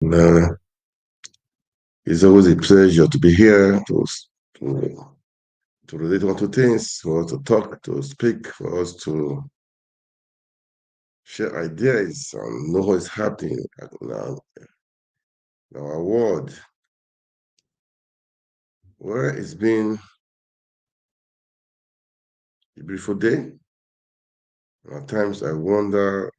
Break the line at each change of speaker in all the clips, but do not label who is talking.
Uh, it's always a pleasure to be here to, to relate on to things, for us to talk, to speak, for us to share ideas and know what is happening in our world. Well, it's been a beautiful day. At times I wonder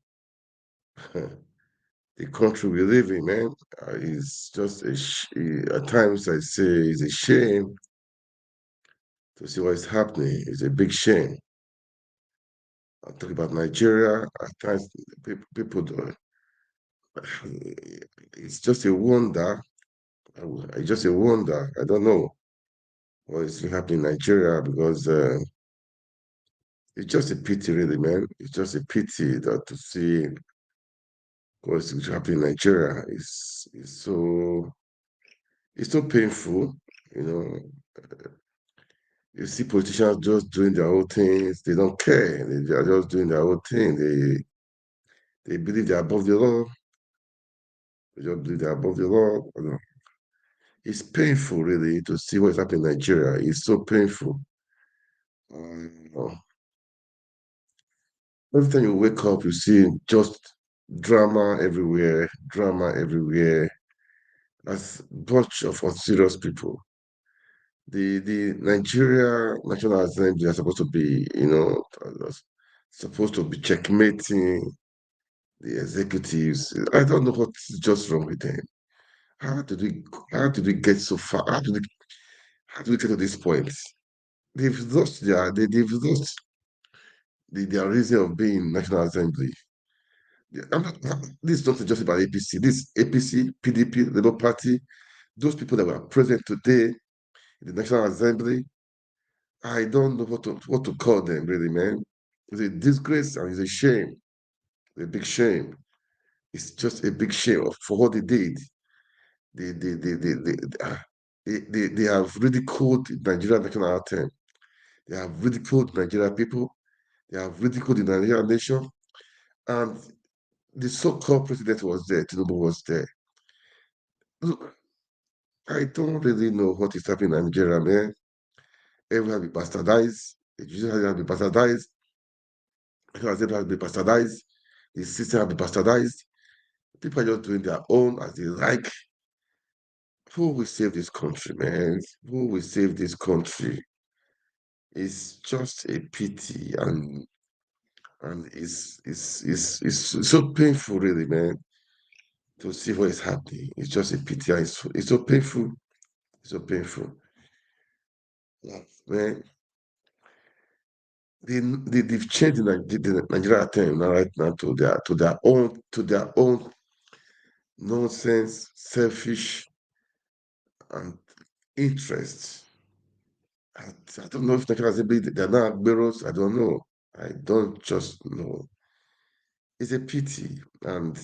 the country we live in, man. It's just at times I say it's a shame to see what is happening. It's a big shame. I talk about Nigeria. At times people do. It's just a wonder. It's just a wonder. I don't know what is happening in Nigeria because it's just a pity, really, man. It's just a pity that to see what's happening in Nigeria it's so painful. You know, you see politicians just doing their own things. They don't care. They are just doing their own thing. They believe they're above the law. They just believe they're above the law. It's painful, really, to see what's happening in Nigeria. It's so painful. Um, every time you wake up, you see just drama everywhere, drama everywhere. As bunch of unserious people. The Nigeria National Assembly are supposed to be, supposed to be checkmating the executives. I don't know what's just wrong with them. How did we how did we get so far? How did we get to this point? They've lost their reason of being National Assembly. I'm not, this is not just about APC. This APC, PDP, Labour Party, those people that were present today in the National Assembly, I don't know what to call them, really, man. It's a disgrace and it's a shame, a big shame. It's just a big shame for what they did. They have ridiculed the Nigerian national anthem. They have ridiculed Nigerian people. They have ridiculed the Nigerian nation. And the so-called president was there. Tinubu was there. Look, I don't really know what is happening in Nigeria, man. Everyone has been bastardized. The judiciary has been bastardized. Everyone has been bastardized. The system has been bastardized. People are just doing their own as they like. Who will save this country, man? Who will save this country? It's just a pity, and it's so painful, really, man, to see what is happening. It's just a pity, and it's so painful. It's so painful. Yeah, man, they've changed the Nigeria term now right now to their own nonsense, selfish and interests. I don't know if Nigeria Assembly they're not bureaus. I don't know. I don't just know. It's a pity, and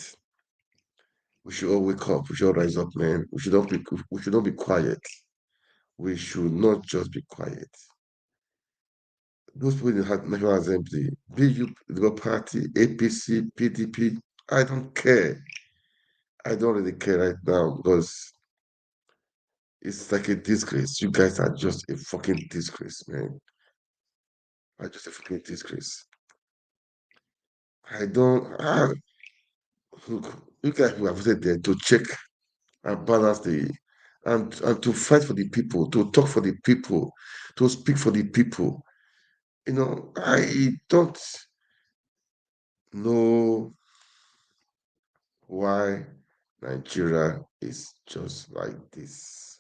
we should all wake up. We should all rise up, man. We should not be quiet. We should not just be quiet. Those people in the National Assembly, be you Labour Party, APC, PDP, I don't care. I don't really care right now because it's like a disgrace. You guys are just a fucking disgrace, man. Are just a fucking disgrace. I don't. Look, you guys who have voted there to check and balance and to fight for the people, to talk for the people, to speak for the people. I don't know why Nigeria is just like this.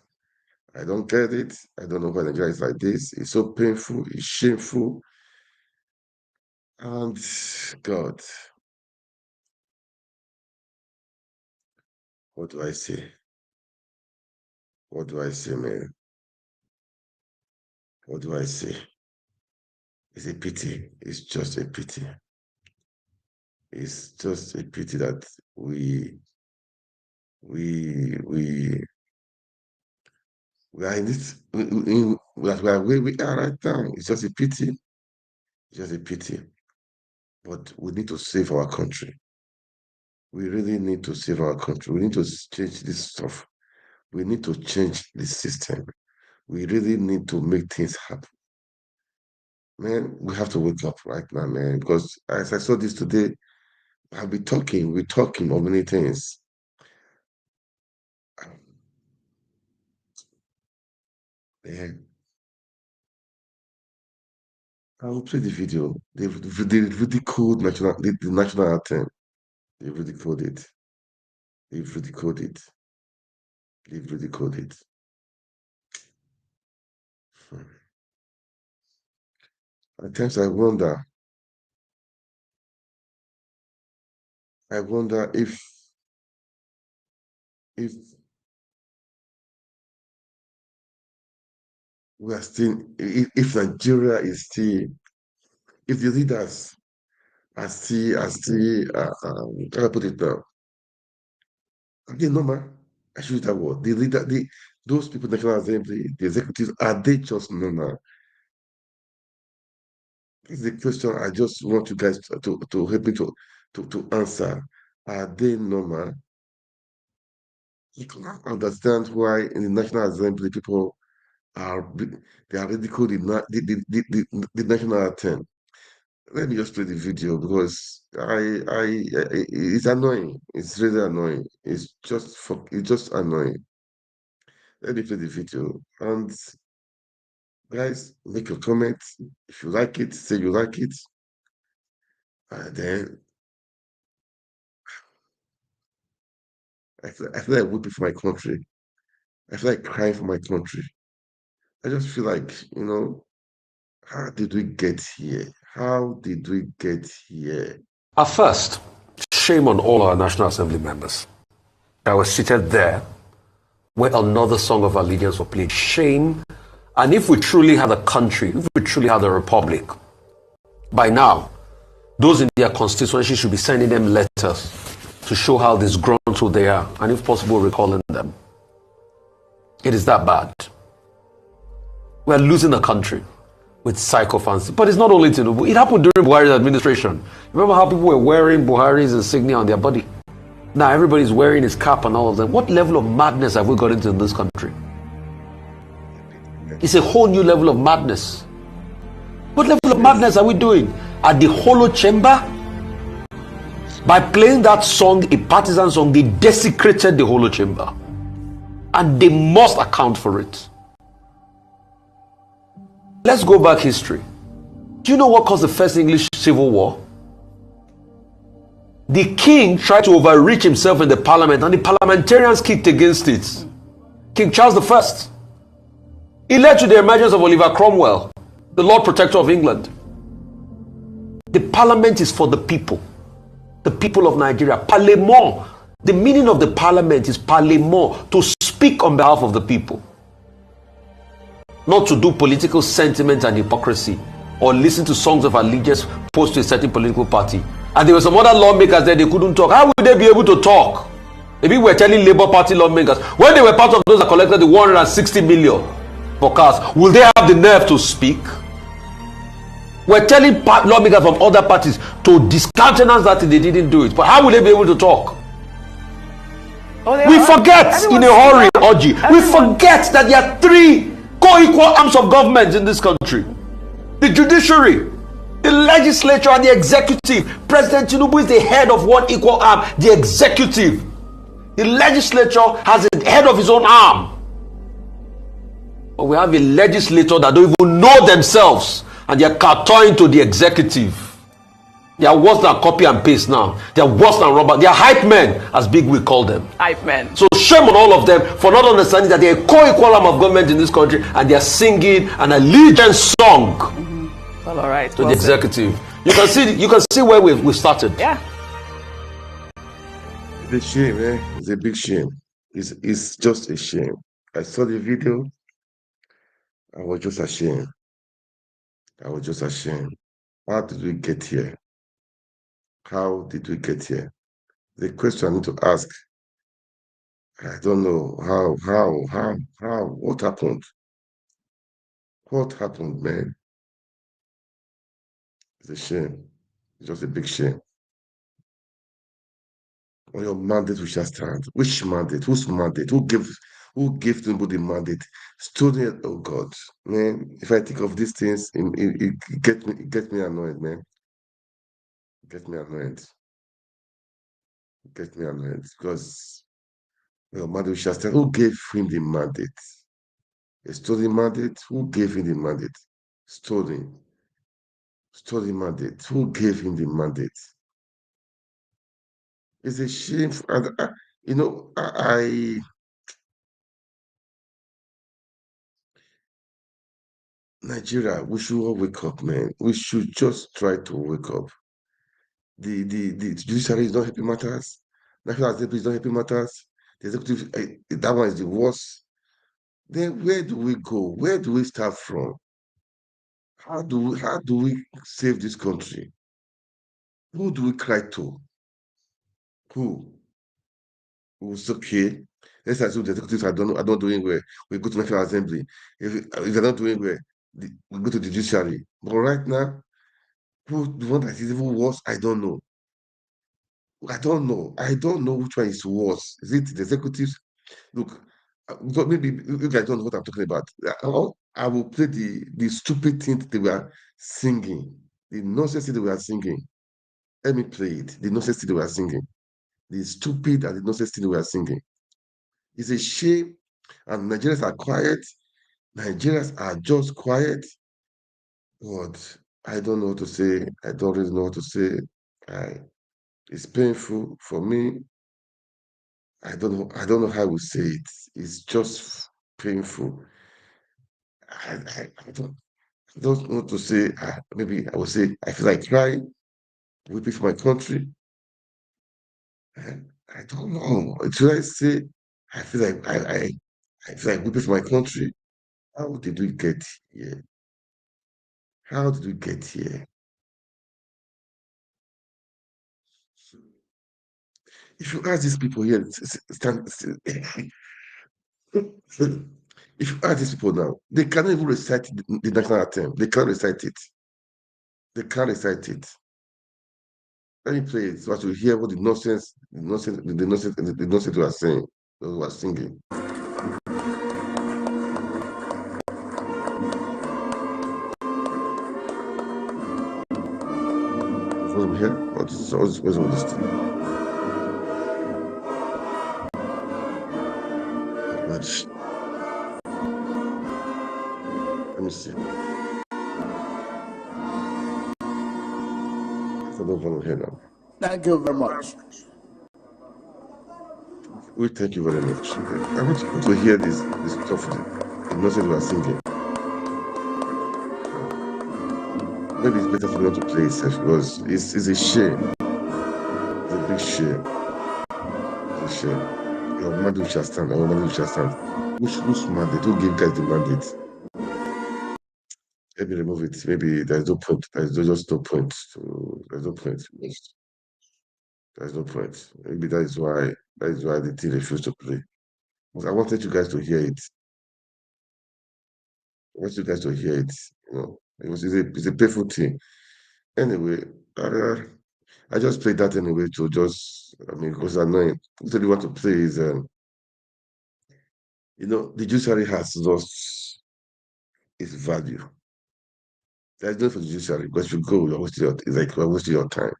I don't get it. I don't know why Nigeria is like this. It's so painful, it's shameful. And God, what do I say? What do I say, man? What do I say? It's a pity. It's just a pity. It's just a pity that we we are in this we are where we are right now. It's just a pity. It's just a pity. But we need to save our country. We really need to save our country. We need to change this stuff. We need to change the system. We really need to make things happen. Man, we have to wake up right now, man, because as I saw this today, we're talking of many things. Man, I will play the video. They ridiculed the national anthem. They ridiculed it. They've ridiculed it. They've ridiculed it. Hmm. At times I wonder if we are still, if Nigeria is still, if the leaders how do I put it now? Are they normal? I should use that word. Those people, National Assembly, the executives, are they just normal? This is the question I just want you guys to help me to answer. Are they normal? You cannot understand why in the National Assembly people they are ridiculed the national anthem. Let me just play the video because it's annoying. It's really annoying. It's just annoying. Let me play the video. And guys, make your comments. If you like it, say you like it. And then I feel like weeping for my country. I feel like crying for my country. I just feel like, how did we get here? How did we get here?
At first, shame on all our National Assembly members that were seated there where another song of allegiance was played. Shame. And if we truly had a country, if we truly had a republic, by now, those in their constituency should be sending them letters to show how disgruntled they are, and if possible, recalling them. It is that bad. We're losing the country with sycophancy. But it's not only Tinubu. It happened during Buhari's administration. Remember how people were wearing Buhari's insignia on their body? Now everybody's wearing his cap and all of that. What level of madness have we got into in this country? It's a whole new level of madness. What level of madness are we doing? At the hollow chamber? By playing that song, a partisan song, they desecrated the hollow chamber. And they must account for it. Let's go back history. Do you know what caused the first English Civil War? The king tried to overreach himself in the parliament and the parliamentarians kicked against it. King Charles I. It led to the emergence of Oliver Cromwell, the Lord Protector of England. The parliament is for the people of Nigeria. Parlement. The meaning of the parliament is parlement, to speak on behalf of the people. Not to do political sentiment and hypocrisy or listen to songs of allegiance posed to a certain political party. And there were some other lawmakers there, they couldn't talk. How would they be able to talk? Maybe we're telling Labour Party lawmakers, when they were part of those that collected the 160 million for cars, will they have the nerve to speak? We're telling lawmakers from other parties to discountenance that they didn't do it. But how will they be able to talk? We forget in a hurry, Oji. We forget that there are three co-equal arms of government in this country: the judiciary, the legislature, and the executive. President Tinubu is the head of one equal arm, the executive. The legislature has a head of his own arm. But we have a legislature that don't even know themselves, and they are kowtowing to the executive. They are worse than copy and paste now. They are worse than rubber. They are hype men, as Big Wig called them.
Hype men.
So shame on all of them for not understanding that they are a co-equal arm of government in this country, and they are singing an allegiance song
Well, all right.
to the executive. You can see where we started.
Yeah.
It's a shame, eh? It's a big shame. It's just a shame. I saw the video. I was just ashamed. I was just ashamed. How did we get here? How did we get here? The question I need to ask. I don't know how, what happened? What happened, man? It's a shame. It's just a big shame. On your mandate we shall stand. Which mandate? Whose mandate? Who gave Tinubu the mandate? Student, oh God, man. If I think of these things, it gets me annoyed, man. It gets me annoyed. It gets me annoyed because your mandate we shall stand. Who gave him the mandate? A stolen mandate? Who gave him the mandate? Stolen. Stolen mandate. Who gave him the mandate? It's a shame. And Nigeria, we should all wake up, man. We should just try to wake up. The judiciary is not helping matters. National Assembly is not helping matters. The executive, that one is the worst. Then where do we go? Where do we start from? How do we save this country? Who do we cry to? Who? Who's okay? Let's assume the executives are not doing well. We go to National Assembly. If they're not doing well, we go to the judiciary. But right now, who the one that is even worse? I don't know. I don't know. I don't know which one is worse. Is it the executives? Look, because maybe you guys don't know what I'm talking about. I will play the stupid thing they were singing, the nonsense thing they were singing. Let me play it. The nonsense thing they were singing, the stupid and the nonsense thing they were singing. It's a shame, and Nigerians are quiet. Nigerians are just quiet. God, I don't know what to say. I don't really know what to say. I, it's painful for me. I don't know. I don't know how we say it. It's just painful. I don't know what to say. Maybe I would say I feel like crying, weeping for my country. I don't know. Should I say I feel like I feel like weeping for my country? How did we get here? How did we get here? If you ask these people here, if you ask these people now, they cannot even recite the national anthem. They can't recite it. They can't recite it. Let me play it so as to hear what the nonsense we are saying, we are singing. From here, what's all this thing? Let me see. I don't want to hear now.
Thank you very much.
We thank you very much. I want to hear this stuff, the nonsense we are singing. Maybe it's better for me not to play itself because it's a shame. It's a big shame. It's a shame. Your mandate shall stand. Our mandate shall stand. Whose mandate? Who gave guys the mandate? Maybe remove it. Maybe there's no point. Just no point. There's no point. There's no point. Maybe that is why the team refused to play. Because I wanted you guys to hear it. I want you guys to hear it. It's a painful thing. Anyway, uh, I just played that anyway to because it's annoying. What I want to play is, the judiciary has lost its value. There's no for the judiciary because if you go, it's like you're wasting your time.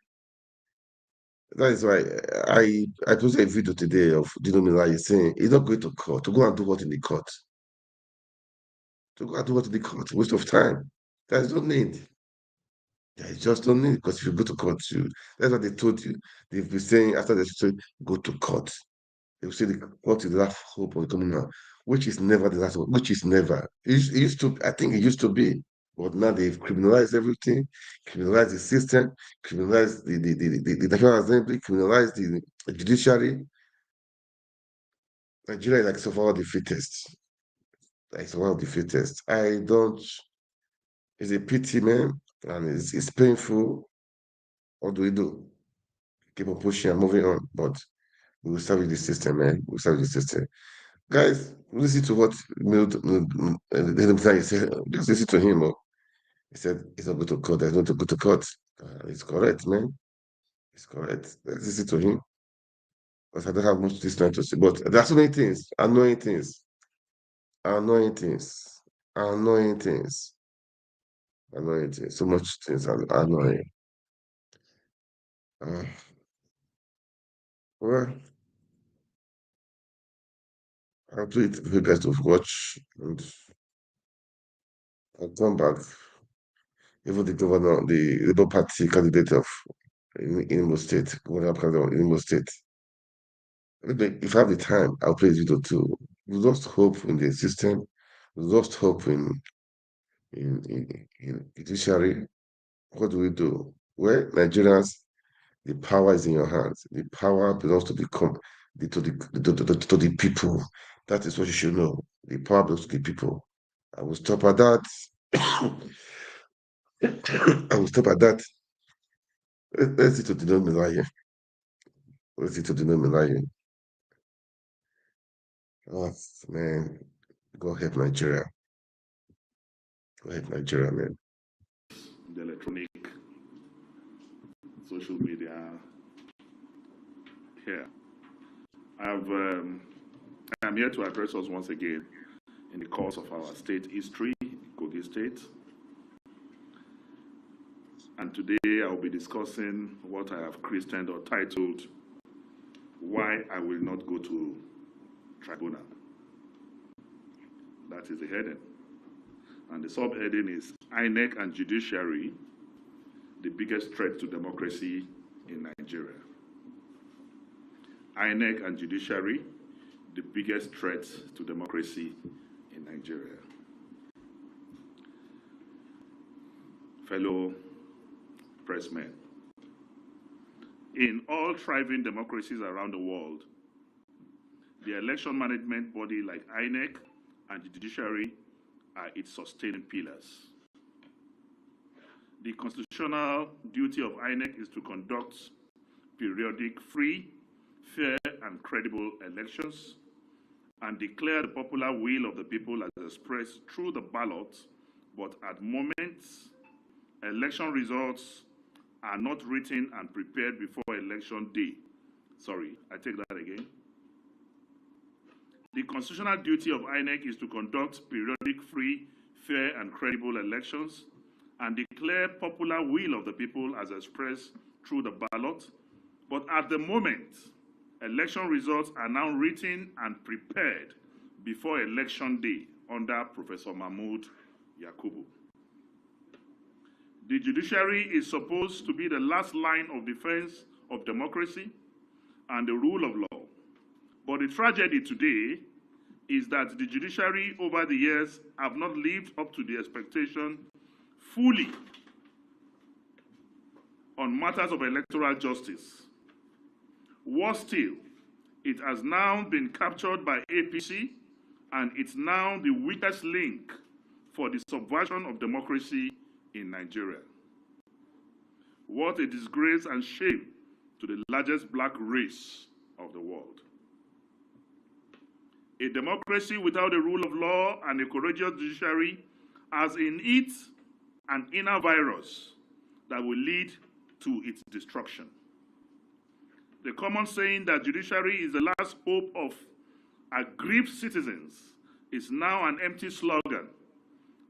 That is why I posted a video today of Dino Melaye saying he's not going to court to go and do what in the court. To go and do what in the court, waste of time. There's no need. There is just no need because if you go to court, that's what they told you. They've been saying after they say go to court. They will say the court is the last hope of coming out, which is never the last hope, which is never. It used to, I think it used to be, but now they've criminalized everything, criminalized the system, criminalized the National Assembly, criminalized the judiciary. Nigeria is like survival of the fittest. Like survival of the fittest. I don't. It's a pity, man, and it's painful. What do we do? Keep on pushing and moving on, but we will start with the system, man. We'll start with the system. Guys, listen to what Melaye said. Just listen to him. He said he's not going to court. There's not to go to court. It's correct, man. It's correct. Let's listen to him. because I don't have much this time to say. But there are so many things, annoying things, annoying things, annoying things, annoying things. So much things are annoying. Uh, well, I'll do it for you guys to watch, and I'll come back. Even the governor, the Labour Party candidate of in Imo State, governor candidate of Imo State. Maybe if I have the time, I'll play this video too. We lost hope in the system. We lost hope in judiciary. What do we do? Well, Nigerians, the power is in your hands. The power belongs to the people. That is what you should know. The power belongs to the people. I will stop at that. I will stop at that. Let's see to Dino Melaye. Let's see to Dino Melaye. Oh man, go help Nigeria. Go help Nigeria, man.
The electronic social media here. I'm here to address us once again in the course of our state history, Kogi State. And today I will be discussing what I have christened or titled, Why I Will Not Go to Tribunal. That is the heading. And the subheading is INEC and Judiciary, the biggest threat to democracy in Nigeria. INEC and Judiciary, the biggest threat to democracy in Nigeria. Fellow pressmen, in all thriving democracies around the world, the election management body like INEC and the judiciary are its sustaining pillars. The constitutional duty of INEC is to conduct periodic, free, fair, and credible elections and declare the popular will of the people as expressed through the ballot, but at moments, election results are not written and prepared before election day. Sorry, I take that again. The constitutional duty of INEC is to conduct periodic, free, fair, and credible elections and declare popular will of the people as expressed through the ballot. But at the moment, election results are now written and prepared before election day under Professor Mahmood Yakubu. The judiciary is supposed to be the last line of defense of democracy and the rule of law. But the tragedy today is that the judiciary over the years have not lived up to the expectation fully on matters of electoral justice. Worse still, it has now been captured by APC and it's now the weakest link for the subversion of democracy in Nigeria. What a disgrace and shame to the largest black race of the world. A democracy without a rule of law and a courageous judiciary has in it an inner virus that will lead to its destruction. The common saying that judiciary is the last hope of aggrieved citizens is now an empty slogan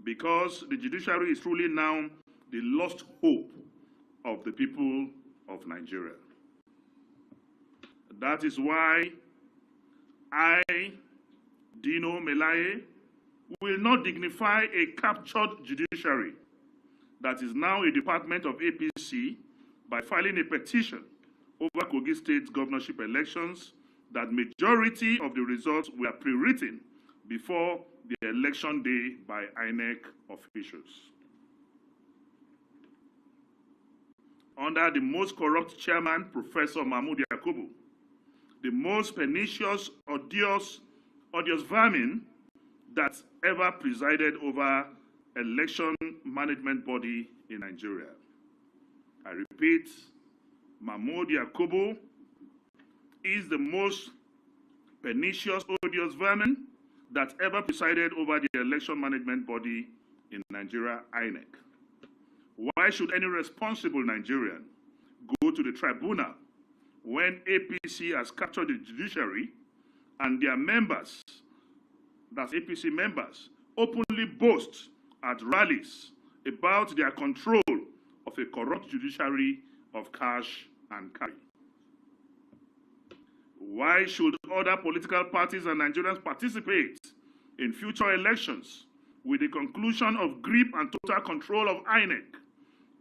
because the judiciary is truly now the lost hope of the people of Nigeria. That is why I, Dino Melaye, will not dignify a captured judiciary that is now a department of APC by filing a petition over Kogi State governorship elections that majority of the results were pre-written before the election day by INEC officials. Under the most corrupt chairman, Professor Mahmood Yakubu, the most pernicious, odious vermin that ever presided over election management body in Nigeria. I repeat, Mahmood Yakubu is the most pernicious, odious vermin that ever presided over the election management body in Nigeria, INEC. Why should any responsible Nigerian go to the tribunal when APC has captured the judiciary and their members, that's APC members, openly boast at rallies about their control of a corrupt judiciary of cash and carry. Why should other political parties and Nigerians participate in future elections with the conclusion of grip and total control of INEC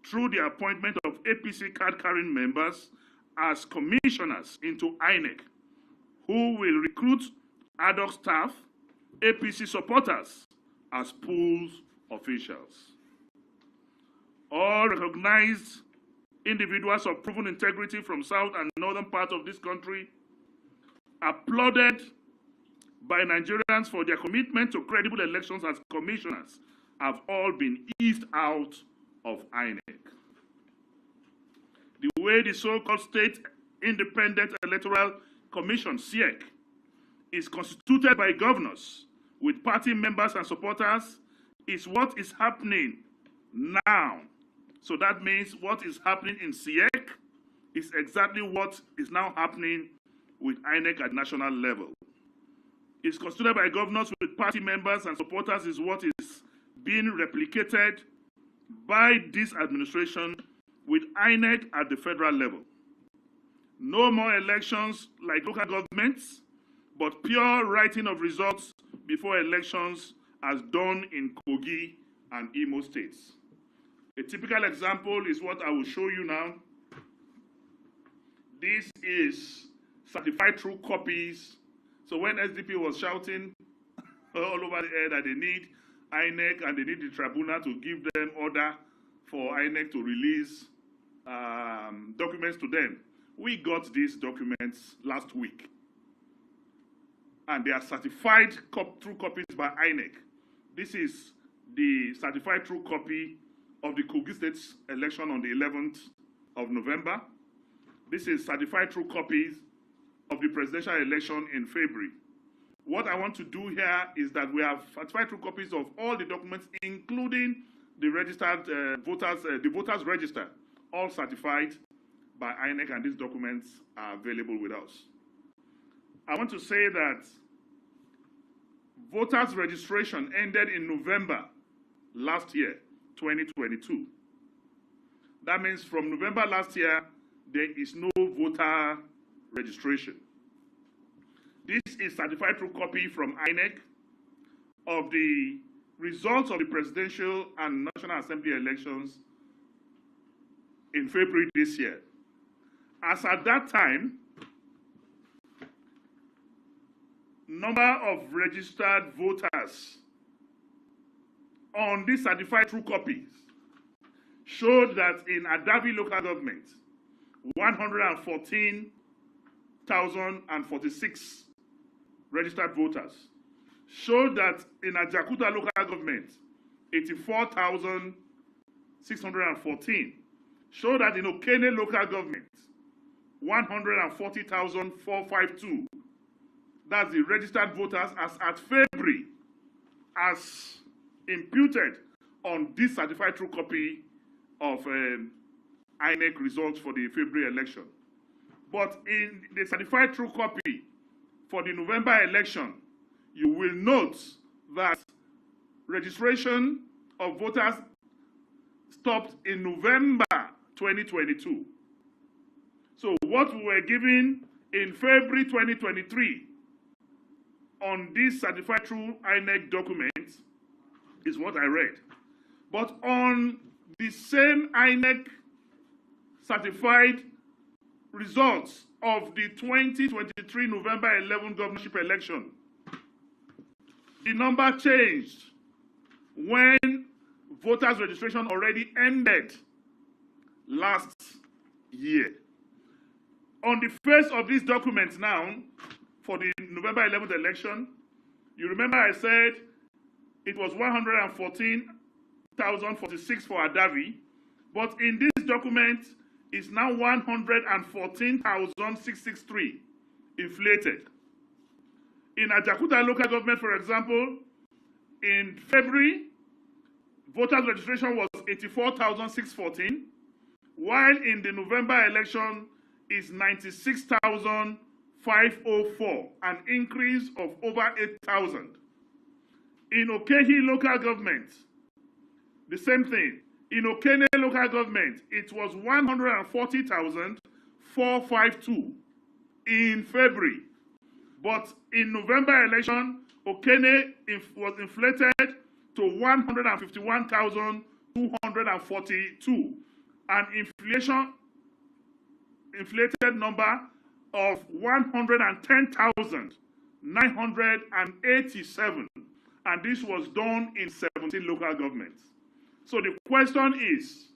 through the appointment of APC card-carrying members as commissioners into INEC, who will recruit ad hoc staff, APC supporters, as pool officials? All recognized individuals of proven integrity from south and northern parts of this country, applauded by Nigerians for their commitment to credible elections as commissioners, have all been eased out of INEC. The way the so-called State Independent Electoral Commission, SIEC, is constituted by governors with party members and supporters is what is happening now. So that means what is happening in SIEC is exactly what is now happening with INEC at national level. It's constituted by governors with party members and supporters is what is being replicated by this administration with INEC at the federal level. No more elections like local governments, but pure writing of results before elections as done in Kogi and Imo states. A typical example is what I will show you now. This is certified true copies. So when SDP was shouting all over the air that they need INEC and they need the tribunal to give them order for INEC to release documents to them, we got these documents last week. And they are certified true copies by INEC. This is the certified true copy of the Kogi State's election on the 11th of November. This is certified true copies of the presidential election in February. What I want to do here is that we have certified true copies of all the documents, including the registered the voters register, all certified by INEC, and these documents are available with us. I want to say that voters registration ended in November last year, 2022. That means from November last year, there is no voter registration. This is certified true copy from INEC of the results of the presidential and National Assembly elections in February this year. As at that time, number of registered voters on these certified true copies showed that in Adabi local government, 114,046 registered voters. Showed that in Ajakuta local government, 84,614. Showed that in Okene local government, 140,452. That's the registered voters as at February, as imputed on this certified true copy of INEC results for the February election. But in the certified true copy for the November election, you will note that registration of voters stopped in November 2022. So what we were given in February 2023 on this certified true INEC document is what I read. But on the same INEC certified results of the 2023 November 11 governorship election, the number changed when voters registration already ended last year. On the face of these documents now, for the November 11th election, you remember I said it was 114,046 for Adavi, but in this document, it's now 114,663 inflated. In Ajakuta local government, for example, in February, voters registration was 84,614, while in the November election, is 96,504, an increase of over 8,000. In Okehi local government, the same thing. In Okene local government, it was 140,452 in February. But in November election, Okene was inflated to 151,242, an inflated number of 110,987, and this was done in 17 local governments. So the question is,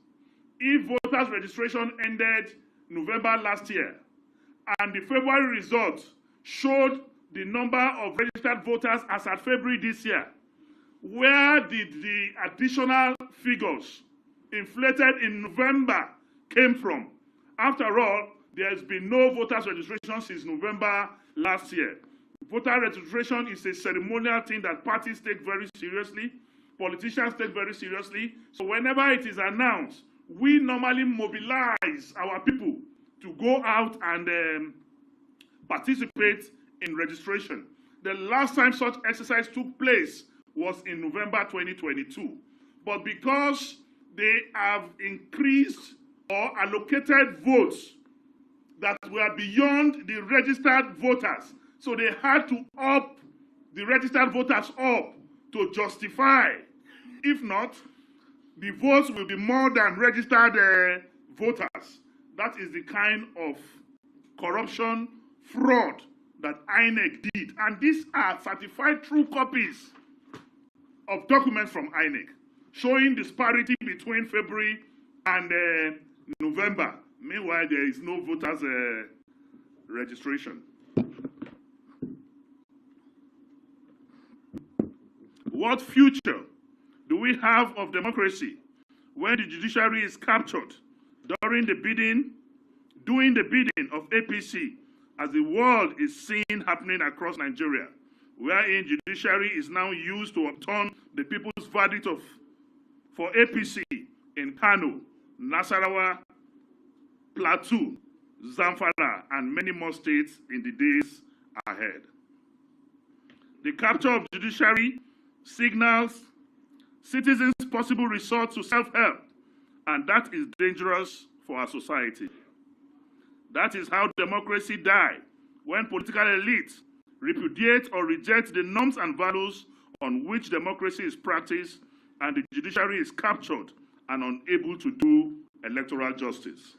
if voters registration ended November last year, and the February result showed the number of registered voters as at February this year, where did the additional figures inflated in November came from? After all, there has been no voters registration since November last year. Voter registration is a ceremonial thing that parties take very seriously, politicians take very seriously. So whenever it is announced, we normally mobilize our people to go out and participate in registration. The last time such exercise took place was in November 2022. But because they have increased or allocated votes that were beyond the registered voters, so they had to up the registered voters up to justify. If not, the votes will be more than registered voters. That is the kind of corruption, fraud that INEC did. And these are certified true copies of documents from INEC showing disparity between February and November. Meanwhile, there is no voters registration. What future do we have of democracy when the judiciary is captured during the bidding of APC, as the world is seeing happening across Nigeria, wherein judiciary is now used to overturn the people's verdict for APC in Kano, Nasarawa, Plateau, Zamfara, and many more states in the days ahead. The capture of judiciary signals citizens' possible resort to self-help, and that is dangerous for our society. That is how democracy dies, when political elites repudiate or reject the norms and values on which democracy is practiced, and the judiciary is captured and unable to do electoral justice.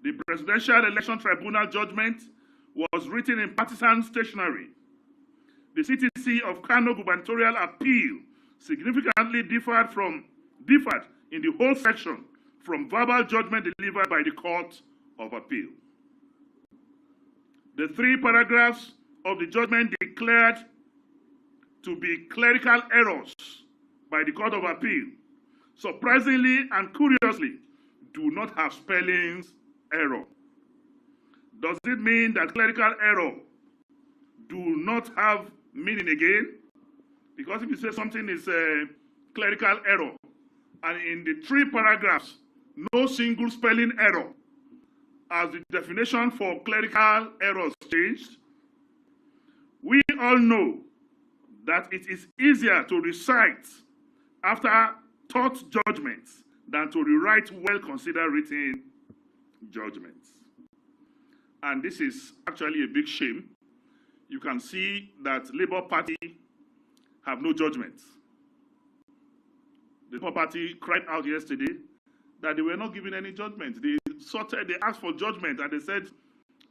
The Presidential Election Tribunal judgment was written in partisan stationery. The CTC of Kano gubernatorial appeal significantly differed in the whole section from verbal judgment delivered by the Court of Appeal. The 3 paragraphs of the judgment declared to be clerical errors by the Court of Appeal, surprisingly and curiously, do not have spellings error. Does it mean that clerical error do not have meaning again? Because if you say something is a clerical error, and in the 3 paragraphs, no single spelling error, as the definition for clerical errors changed, we all know that it is easier to recite after taught judgments than to rewrite well-considered written judgments. And this is actually a big shame. You can see that Labour Party have no judgments. The Labour Party cried out yesterday that they were not given any judgment. They asked for judgment, and they said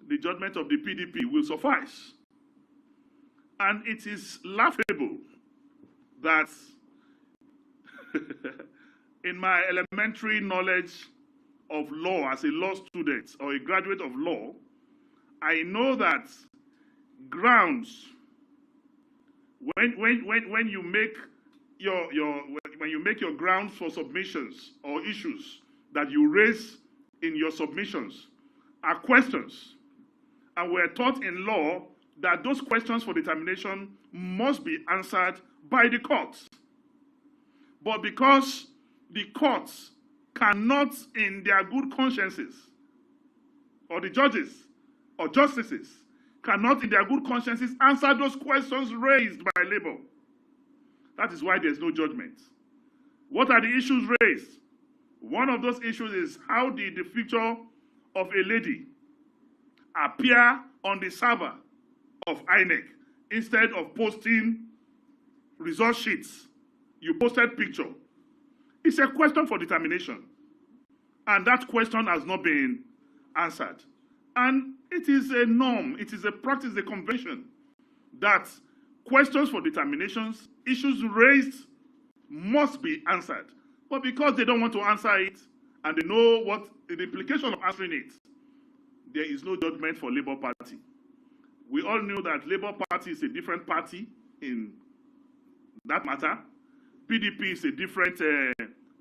the judgment of the PDP will suffice. And it is laughable that in my elementary knowledge of law as a law student or a graduate of law, I know that grounds, when you make your grounds for submissions or issues that you raise in your submissions are questions, and we're taught in law that those questions for determination must be answered by the courts. But because the courts cannot, in their good consciences, or the judges or justices cannot in their good consciences answer those questions raised by Labour. That is why there's no judgment. What are the issues raised? One of those issues is how did the picture of a lady appear on the server of INEC instead of posting result sheets? You posted picture. It's a question for determination. And that question has not been answered. And it is a norm, it is a practice, a convention that questions for determinations, issues raised must be answered. But because they don't want to answer it and they know what the implication of answering it, there is no judgment for Labour Party. We all knew that Labour Party is a different party in that matter. PDP is a different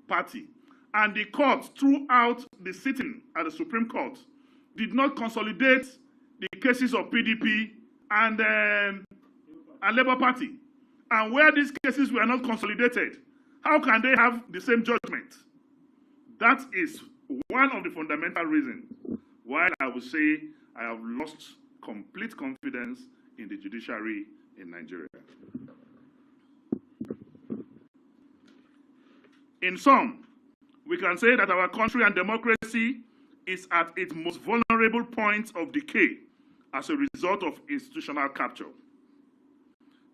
party. And the court, throughout the sitting at the Supreme Court, did not consolidate the cases of PDP and Labour Party. And where these cases were not consolidated, how can they have the same judgment? That is one of the fundamental reasons why I would say I have lost complete confidence in the judiciary in Nigeria. In sum, we can say that our country and democracy is at its most vulnerable point of decay as a result of institutional capture.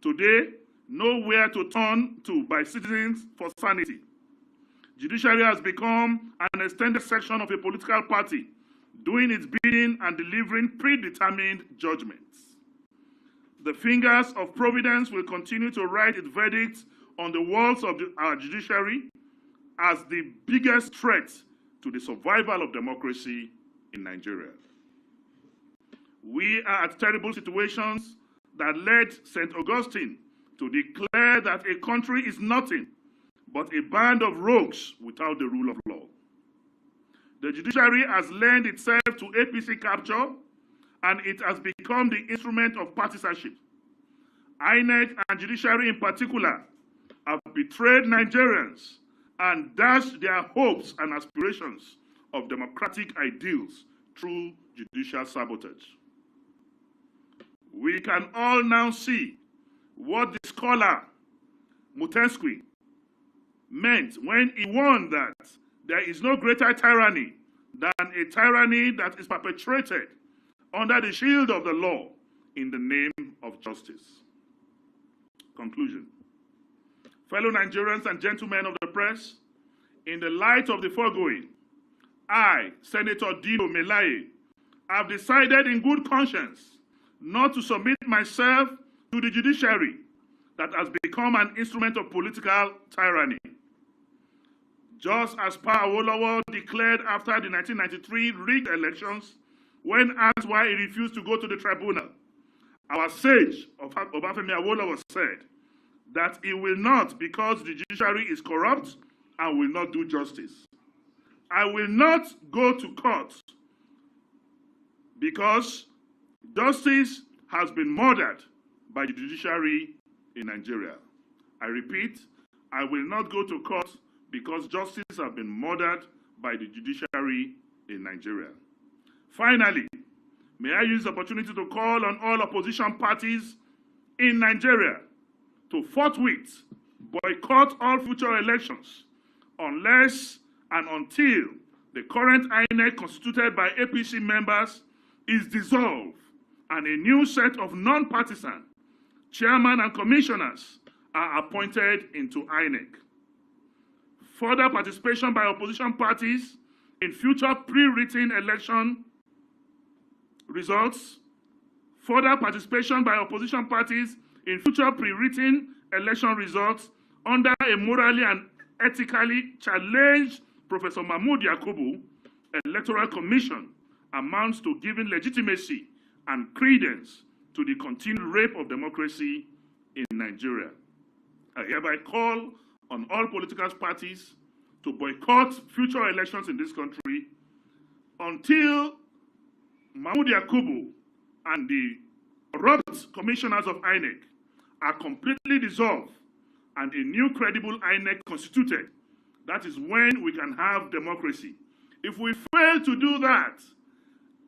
Today, nowhere to turn to by citizens for sanity. Judiciary has become an extended section of a political party, doing its bidding and delivering predetermined judgments. The fingers of providence will continue to write its verdict on the walls of our judiciary as the biggest threat to the survival of democracy in Nigeria. We are at terrible situations that led St. Augustine to declare that a country is nothing but a band of rogues without the rule of law. The judiciary has lent itself to APC capture, and it has become the instrument of partisanship. INEC and judiciary in particular have betrayed Nigerians and dashed their hopes and aspirations of democratic ideals through judicial sabotage. We can all now see what the scholar Montesquieu meant when he warned that there is no greater tyranny than a tyranny that is perpetrated under the shield of the law in the name of justice. Conclusion. Fellow Nigerians and gentlemen of the press, in the light of the foregoing, I, Senator Dino Melaye, have decided in good conscience not to submit myself to the judiciary that has become an instrument of political tyranny. Just as Pa Awolowo declared after the 1993 rigged elections, when asked why he refused to go to the tribunal, our sage, Obafemi Awolowo, said that he will not because the judiciary is corrupt and will not do justice. I will not go to court because justice has been murdered by the judiciary in Nigeria. I repeat, I will not go to court because justice has been murdered by the judiciary in Nigeria. Finally, may I use the opportunity to call on all opposition parties in Nigeria to forthwith boycott all future elections unless and until the current INEC constituted by APC members is dissolved and a new set of non-partisan chairmen and commissioners are appointed into INEC. Further participation by opposition parties in future pre-written election results. Further participation by opposition parties in future pre-written election results under a morally and ethically challenged Professor Mahmood Yakubu Electoral Commission amounts to giving legitimacy and credence to the continued rape of democracy in Nigeria. I hereby call on all political parties to boycott future elections in this country until Mahmood Yakubu and the corrupt commissioners of INEC are completely dissolved and a new credible INEC constituted. That is when we can have democracy. If we fail to do that,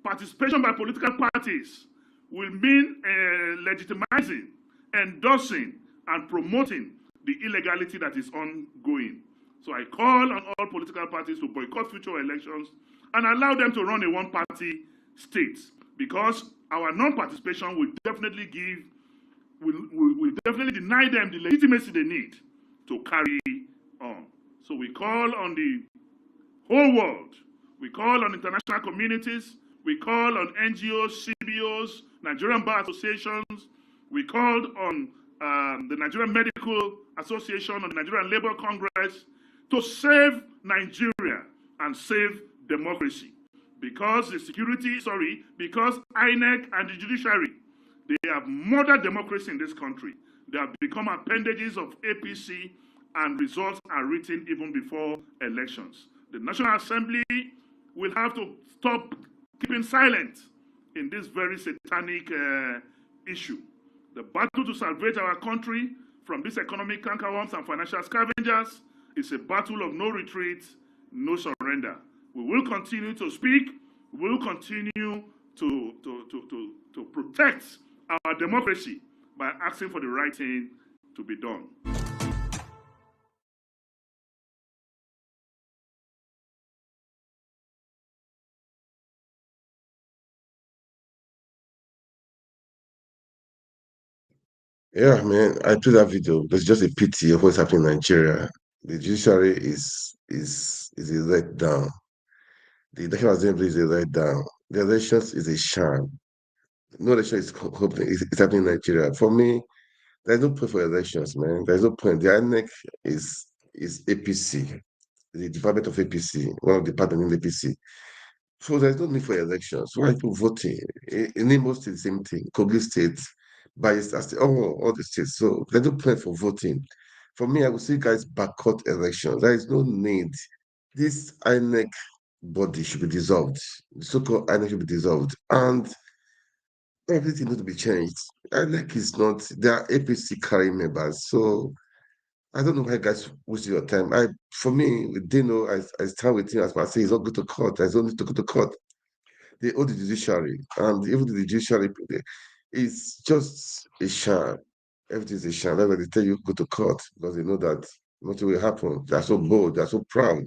Participation by political parties will mean legitimizing, endorsing, and promoting the illegality that is ongoing. So I call on all political parties to boycott future elections and allow them to run a one-party state, because our non-participation will definitely definitely deny them the legitimacy they need to carry on. So we call on the whole world. We call on international communities. We call on NGOs, CBOs, Nigerian Bar Associations. We called on the Nigerian Medical Association and the Nigerian Labour Congress to save Nigeria and save democracy. Because because INEC and the judiciary, they have murdered democracy in this country. They have become appendages of APC, and results are written even before elections. The National Assembly will have to stop keeping silent in this very satanic issue. The battle to salvage our country from these economic cankerworms and financial scavengers is a battle of no retreat, no surrender. We will continue to speak. We will continue to protect our democracy by asking for the right thing to be done.
Yeah, man, I played that video. There's just a pity of what's happening in Nigeria. The judiciary is a letdown. The National Assembly is a letdown. The elections is a sham. No election is happening. It's happening in Nigeria. For me, there's no point for elections, man. There's no point. The INEC is APC, the department of APC, one of the departments in APC. So there's no need for elections. Why are people voting? In Imo State, the same thing. Kogi State, Bayelsa State, all the states. So there's no point for voting. For me, I would say, guys, boycott elections. There is no need. This INEC body should be dissolved. The so-called INEC should be dissolved. And everything needs to be changed. INEC is not, they are APC carrying members. So I don't know why guys waste your time. For me, with Dino, I stand with him as I say he's not going to court. There's no need to go to court. They owe the judiciary, and even the judiciary, it's just a sham. Everything is a sham. That's why they tell you go to court because they know that nothing will happen. They are so bold, they are so proud,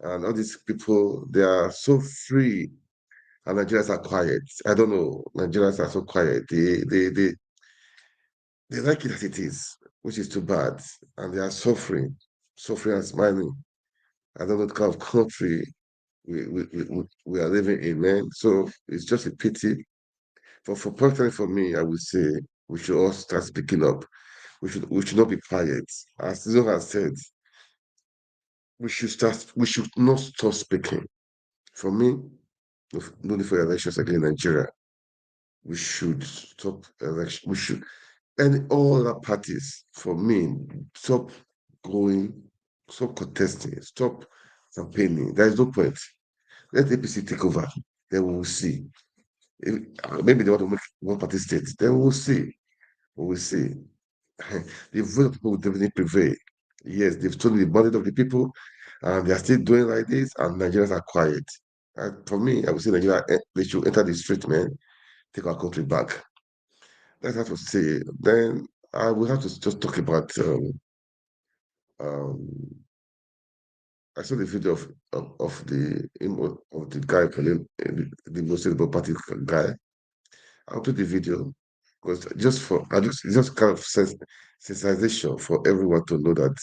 and all these people they are so free, and Nigerians are quiet. I don't know. Nigerians are so quiet. They like it as it is, which is too bad, and they are suffering and smiling. I don't know what kind of country we are living in, man. So it's just a pity. For personally for me, I would say we should all start speaking up. We should not be quiet. As Tizo has said, we should not stop speaking. For me, no need for elections again in Nigeria. We should stop election. We should, and all other parties, for me, stop going, stop contesting, stop campaigning. There is no point. Let APC take over. Then we will see. Maybe they want to make one party state. Then we will see. We will see. The vote of people will definitely prevail. Yes, they've stolen the money of the people, and they are still doing like this, and Nigerians are quiet. And for me, I would say Nigeria, they should enter the street, man, take our country back. That's what I have to say. Then I will have to just talk about um I saw the video of the guy calling the most Labour Party guy. I'll put the video because just kind of sensitization for everyone to know that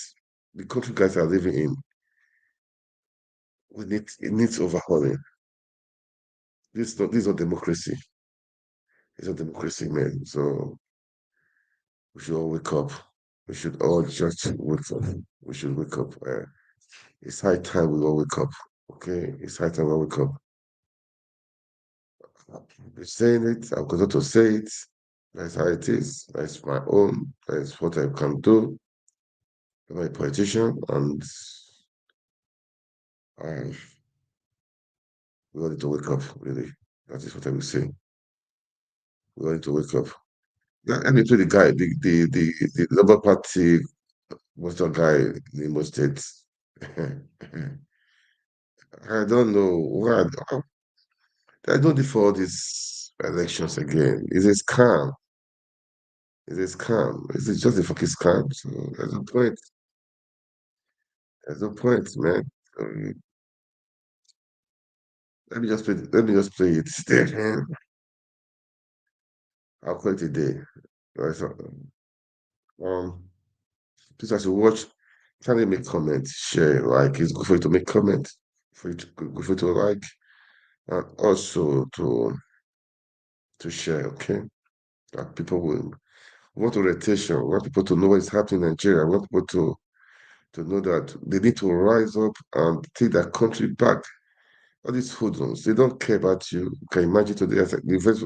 the country guys are living in it needs overhauling. This is not democracy. It's not democracy, man. So we should all wake up. We should all just wake up. We should wake up. It's high time we all wake up. Okay, it's high time we all wake up. I've been saying it. I'll continue to say it. That's how it is. That's my own. That's what I can do. I'm a politician, and I we all need to wake up. Really, that is what I will say. We all need to wake up. Yeah, let me play the guy, the Labour Party monster guy in the Imo State. I don't know why. There's no need for all these elections again. It's a scam. It's a scam. It's just a fucking scam. So there's no point. There's no point, man. Let me just play. Let me just play it. Stay, man. I'll call it a day. Right, so, um, please, as you watch, kindly make comment, share, like. It's good for you to make comment, for you to good for you to like, and also to share. Okay, that people will want orientation. We want people to know what is happening in Nigeria. We want people to know that they need to rise up and take their country back. All these hoodlums, they don't care about you. You can imagine today, as the first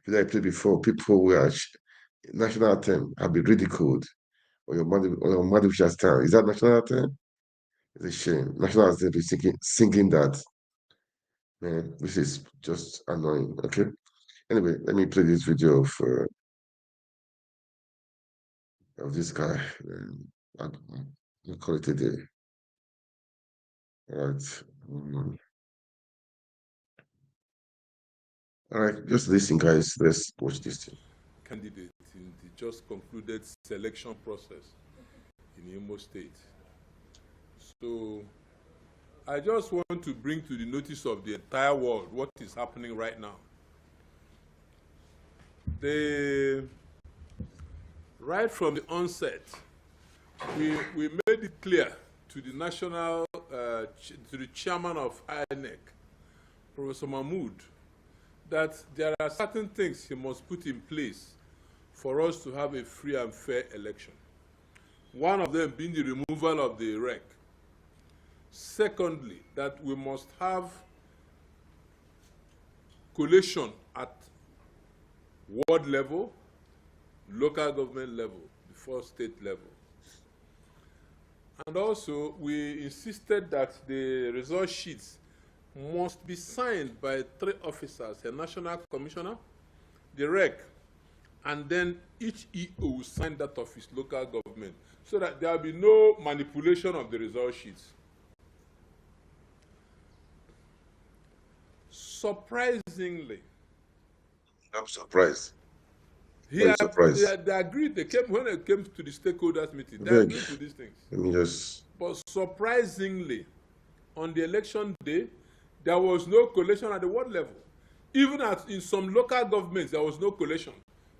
video I played before, people who are national anthem have been ridiculed or your mother which has time. Is that national anthem? It's a shame. National anthem be singing that. Man, this is just annoying. Okay. Anyway, let me play this video of this guy. I'll call it a day. All right. All right, just listen, guys. Let's watch this thing.
Candidate in the just concluded selection process in Imo State. So I just want to bring to the notice of the entire world what is happening right now. Right from the onset, we made it clear to the national, to the chairman of INEC, Professor Mahmood, that there are certain things he must put in place for us to have a free and fair election. One of them being the removal of the REC. Secondly, that we must have collation at ward level, local government level, before state level. And also, we insisted that the result sheets must be signed by 3 officers, a national commissioner, the REC, and then each EO will sign that of his local government, so that there will be no manipulation of the result sheets. Surprisingly,
I'm surprised.
they
agreed.
when they came to the stakeholders meeting, they agreed to these things.
Let me just.
But surprisingly, on the election day, there was no collation at the ward level. Even in some local governments, there was no collation.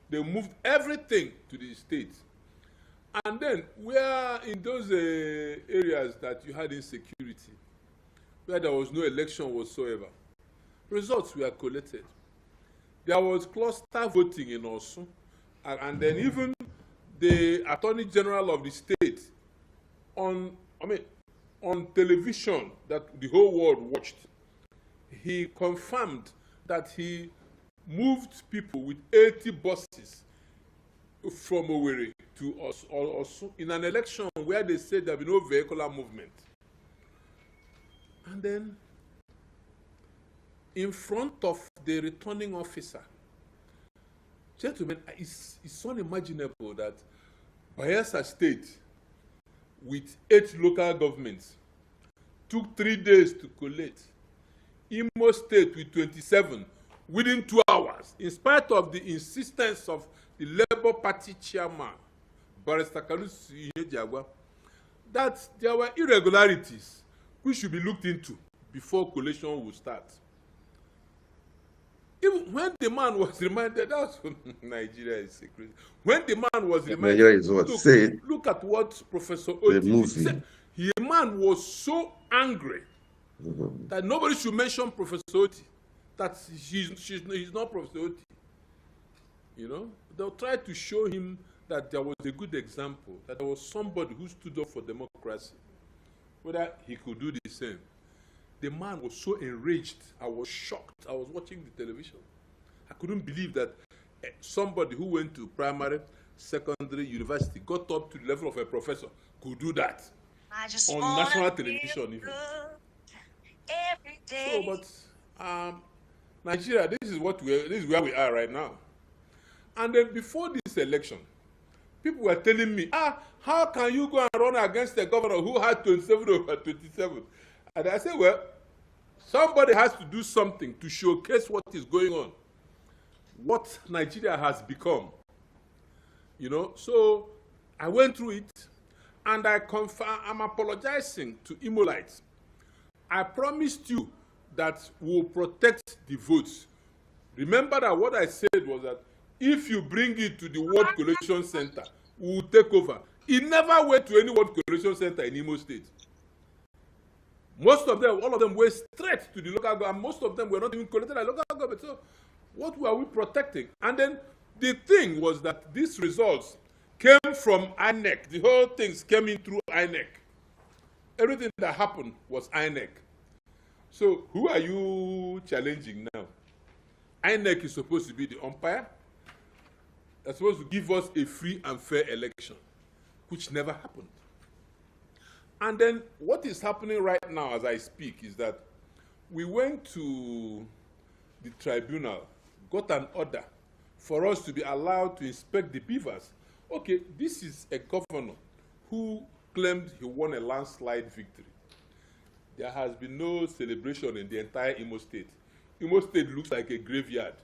They moved everything to the state. And then, where in those areas that you had insecurity, where there was no election whatsoever, results were collated. There was cluster voting in Osun, and then even the Attorney General of the state on television that the whole world watched, he confirmed that he moved people with 80 buses from Owerri to Osun in an election where they said there will be no vehicular movement. And then, in front of the returning officer, gentlemen, it's unimaginable that Bayelsa State, with 8 local governments, took 3 days to collate. Imo State with 27 within 2 hours, in spite of the insistence of the Labour Party chairman, Barrister Kalusi Jagwa, that there were irregularities which should be looked into before collation would start. Even when the man was reminded, that's Nigeria is secret. When the man was reminded,
Nigeria is what?
Look at what Professor Oti said. The man was so angry that nobody should mention Professor Oti, that he's not Professor Oti. You know, they'll try to show him that there was a good example, that there was somebody who stood up for democracy, whether he could do the same. The man was so enraged. I was shocked. I was watching the television. I couldn't believe that somebody who went to primary, secondary, university, got up to the level of a professor, could do that on national television even. Every day. So, but Nigeria, this is where we are right now. And then before this election, people were telling me, how can you go and run against a governor who had 27 over 27? And I said, well, Somebody has to do something to showcase what is going on, what Nigeria has become. You know, so I went through it, and I'm apologizing to Imolites. I promised you that we'll protect the votes. Remember that what I said was that if you bring it to the World Collation Center, we'll take over. It never went to any World Collation Center in Imo State. Most of them, all of them were straight to the local government. Most of them were not even collected at local government. So what were we protecting? And then the thing was that these results came from INEC. The whole things came in through INEC. Everything that happened was INEC. So who are you challenging now? INEC is supposed to be the umpire. They're supposed to give us a free and fair election, which never happened. And then what is happening right now as I speak is that we went to the tribunal, got an order for us to be allowed to inspect the beavers. Okay, this is a governor who claimed he won a landslide victory. There has been no celebration in the entire Imo State. Imo State looks like a graveyard.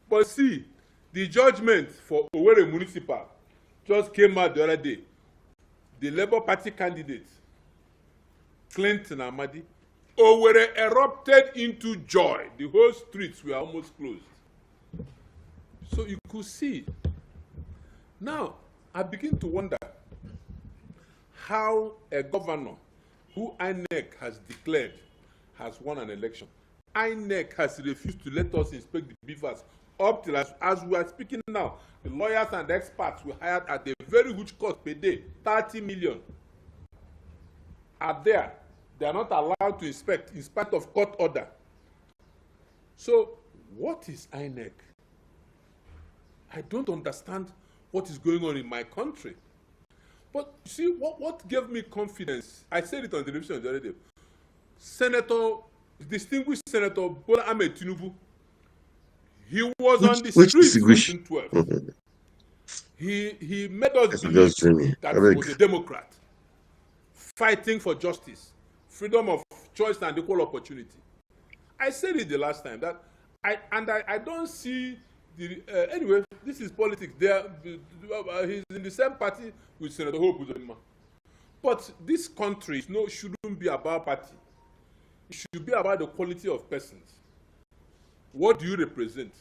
But see, the judgment for Owerri Municipal just came out the other day. The Labour Party candidate, Clinton Amadi, Owerri erupted into joy. The whole streets were almost closed. So you could see. Now, I begin to wonder how a governor who INEC has declared has won an election. INEC has refused to let us inspect the beavers up till as we are speaking now. The lawyers and experts we hired at a very huge cost per day, 30 million, are there. They are not allowed to inspect in spite of court order. So, what is INEC? I don't understand what is going on in my country. But you see, what gave me confidence, I said it on the television the other day, distinguished Senator Bola Ahmed Tinubu, he was on the streets in 2012. He made us believe that he was a Democrat, fighting for justice, freedom of choice and equal opportunity. I said it the last time that I don't see the anyway. This is politics. He's in the same party with Senator Hope Uzodinma. But this country shouldn't be about party. It should be about the quality of persons. What do you represent?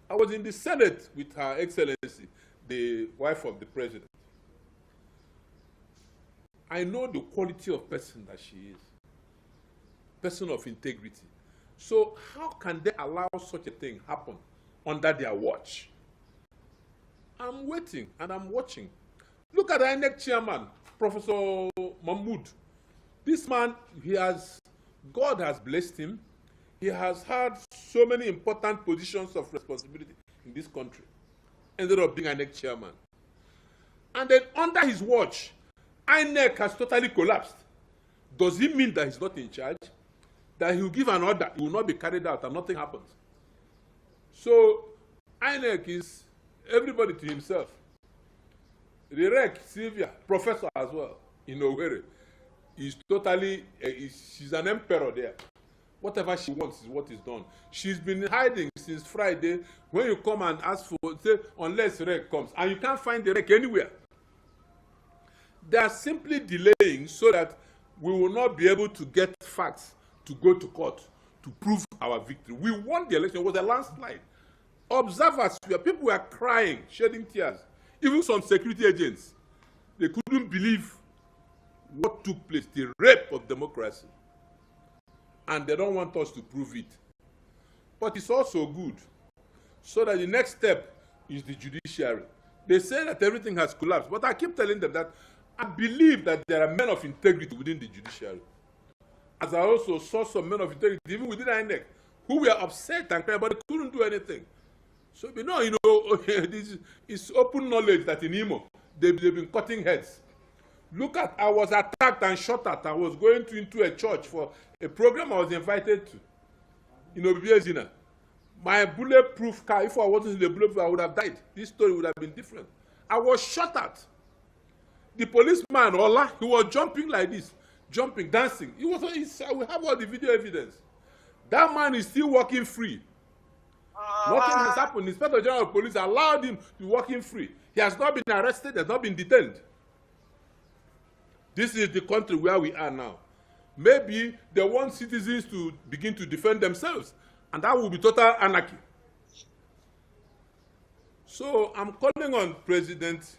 I was in the Senate with Her Excellency, the wife of the president. I know the quality of person that she is. Person of integrity. So how can they allow such a thing happen under their watch? I'm waiting and I'm watching. Look at the INEC chairman, Professor Mahmood. This man, God has blessed him. He has had so many important positions of responsibility in this country, ended up being INEC chairman. And then under his watch, INEC has totally collapsed. Does it mean that he's not in charge? That he will give an order, it will not be carried out and nothing happens? So INEC is everybody to himself. Rirek, Sylvia, professor as well, in Owerri, is totally, she's an emperor there. Whatever she wants is what is done. She's been hiding since Friday. When you come and ask for, say, unless REC comes, and you can't find the REC anywhere. They are simply delaying so that we will not be able to get facts to go to court to prove our victory. We won the election. It was a landslide. Observers, people were crying, shedding tears. Even some security agents, they couldn't believe what took place, the rape of democracy. And they don't want us to prove it. But it's also good, so that the next step is the judiciary. They say that everything has collapsed, but I keep telling them that I believe that there are men of integrity within the judiciary. As I also saw some men of integrity, even within INEC, who were upset and crying, but they couldn't do anything. So, this is open knowledge that in Imo, they've been cutting heads. Look at, I was attacked and shot at. I was going into a church for a program I was invited to in Obiezina. My bulletproof car, if I wasn't in the bulletproof, I would have died. This story would have been different. I was shot at. The policeman, Ola, he was jumping like this. jumping, dancing. We have all the video evidence. That man is still walking free. Nothing has happened. The Inspector General of Police allowed him to walk in free. He has not been arrested, has not been detained. This is the country where we are now. Maybe they want citizens to begin to defend themselves, and that will be total anarchy. So I'm calling on President,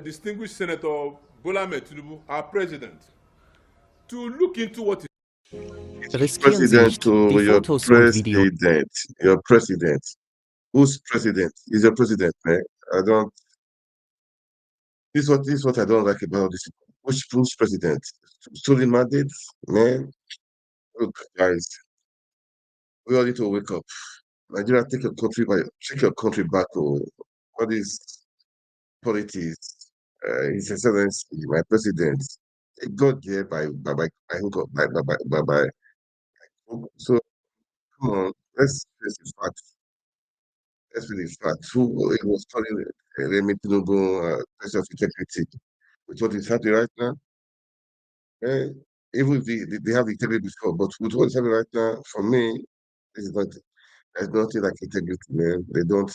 distinguished Senator Bola Ahmed Tinubu, our president, to look into what is
president to your president. Your president. Who's president? Is your president, man? I don't. This is what I don't like about this. Which president? Stolen mandates, man. Look, guys, we all need to wake up. Nigeria, take your country back. Oh, what is politics? His Excellency, my president. It got there by hook up by. So come on, let's face the facts. Let's face the facts. Who it was calling Remi Tinubu pressure of integrity, with what is happening right now? Eh, even if they have integrity before, but with what is happening right now, for me, it's not. There's nothing like integrity, man. They don't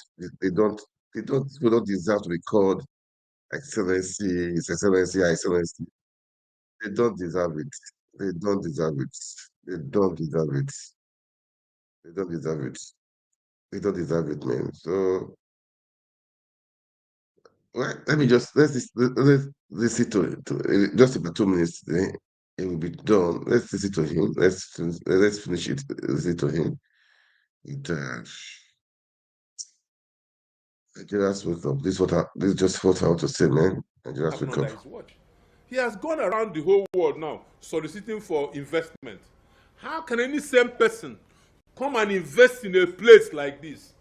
deserve to be called excellency, his excellency, your excellency. They don't deserve it. They don't deserve it. They don't deserve it. They don't deserve it. They don't deserve it, man. So let me just let's listen to just about 2 minutes. It will be done. Let's listen to him. Let's finish it. Listen to him. Nigeria's wake up. This is just what I want to say, man. Nigeria's wake up.
He has gone around the whole world now soliciting for investment. How can any same person come and invest in a place like this,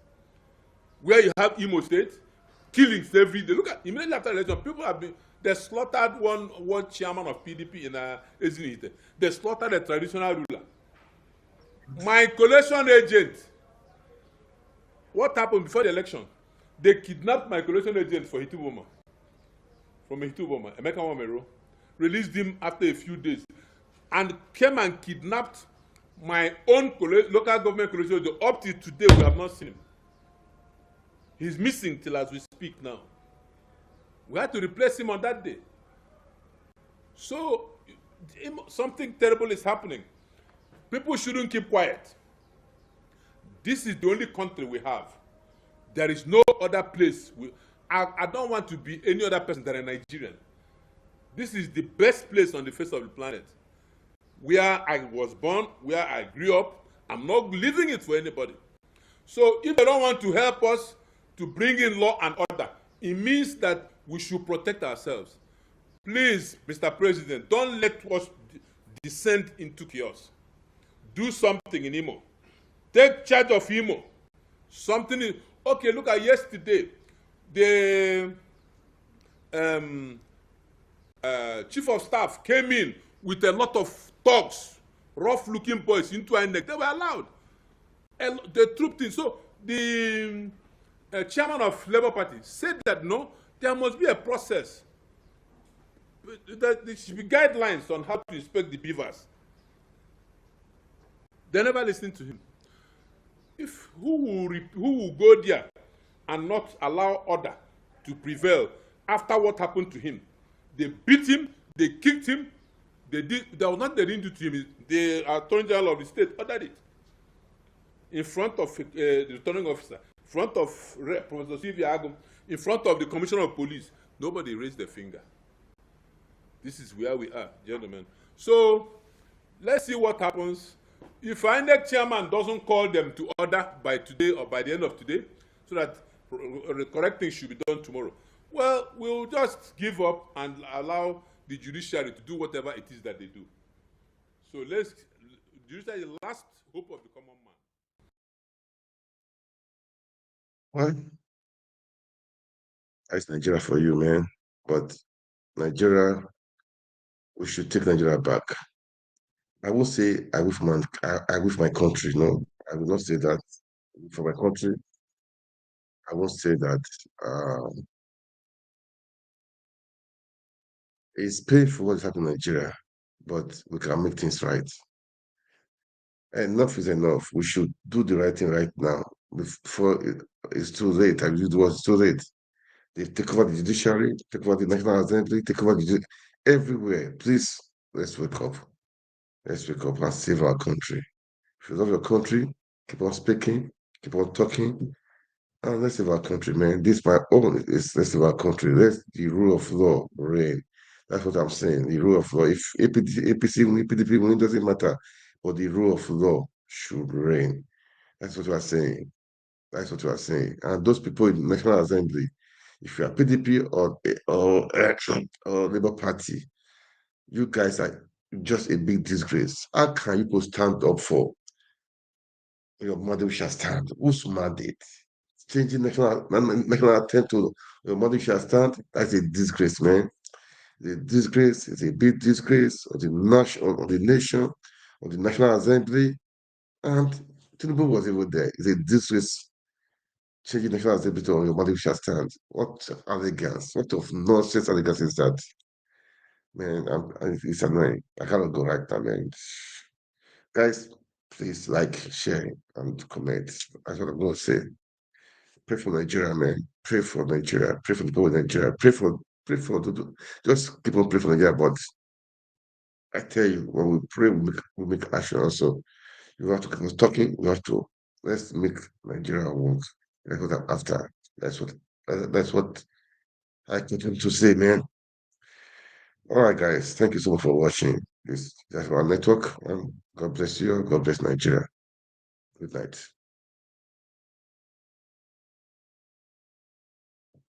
where you have Imo State, killings every day? Look at immediately after the election, people have been they slaughtered one chairman of PDP in Ezinite. They slaughtered a traditional ruler. My collation agent. What happened before the election? They kidnapped my collation agent for Hituboma. From Hituboma, Emeka Wamero, released him after a few days, and came and kidnapped my own local government collation agent. Up till today, we have not seen him. He's missing till as we speak now. We had to replace him on that day. So, something terrible is happening. People shouldn't keep quiet. This is the only country we have. There is no other place. I don't want to be any other person than a Nigerian. This is the best place on the face of the planet. Where I was born, where I grew up. I'm not leaving it for anybody. So if they don't want to help us to bring in law and order, it means that we should protect ourselves. Please, Mr. President, don't let us descend into chaos. Do something in Imo. Take charge of Imo. Okay, look at yesterday. The chief of staff came in with a lot of thugs, rough-looking boys into INEC. They were allowed. And they trooped in. So the chairman of Labour Party said that no, there must be a process. There should be guidelines on how to inspect the beavers. They never listened to him. Who will go there and not allow order to prevail after what happened to him? They beat him, they kicked him, that was not they didn't do to him. The Attorney General of the state ordered it in front of the returning officer, in front of Professor Sylvia Agum, in front of the Commissioner of Police. Nobody raised their finger. This is where we are, gentlemen. So let's see what happens. If INEC chairman doesn't call them to order by today or by the end of today, so that the correct thing should be done tomorrow, well, we'll just give up and allow the judiciary to do whatever it is that they do. So judiciary is the last hope of the common man.
Well, that's Nigeria for you, man. But Nigeria, we should take Nigeria back. I will say I wish my country. No, I will not say that for my country. I won't say that. It's painful what is happening in Nigeria. but we can make things right. Enough is enough. We should do the right thing right now before it's too late. I mean, it was too late. They take over the judiciary, take over the National Assembly, take over everywhere. Please, let's wake up. Let's wake up and save our country. If you love your country, keep on speaking, keep on talking, and let's save our country, man. This my own is let's save our country. Let the rule of law reign. That's what I'm saying. The rule of law. If APC win, PDP win, it doesn't matter. But the rule of law should reign. That's what we are saying. That's what we are saying. And those people in the National Assembly, if you are PDP or Labour Party, you guys are just a big disgrace. How can you stand up for your mother shall stand? Whose mandate? Changing national attempt to your mother shall stand? That's a disgrace, man. The disgrace is a big disgrace of the nation, of the National Assembly, and Tinubu was even there. It's a disgrace changing national assembly to your mother shall stand. What arrogance? What of nonsense arrogance is that? Man, it's annoying. I cannot go right now, man. Guys, please like, share, and comment. That's what I'm going to say. Pray for Nigeria, man. Pray for Nigeria. Pray for the people in Nigeria. Just keep on praying for Nigeria. But I tell you, when we pray, we make action also. You have to keep on talking. You have to let's make Nigeria work. That's what I'm after. That's what I continue to say, man. All right, guys. Thank you so much for watching. That's our network. God bless you. God bless Nigeria. Good night.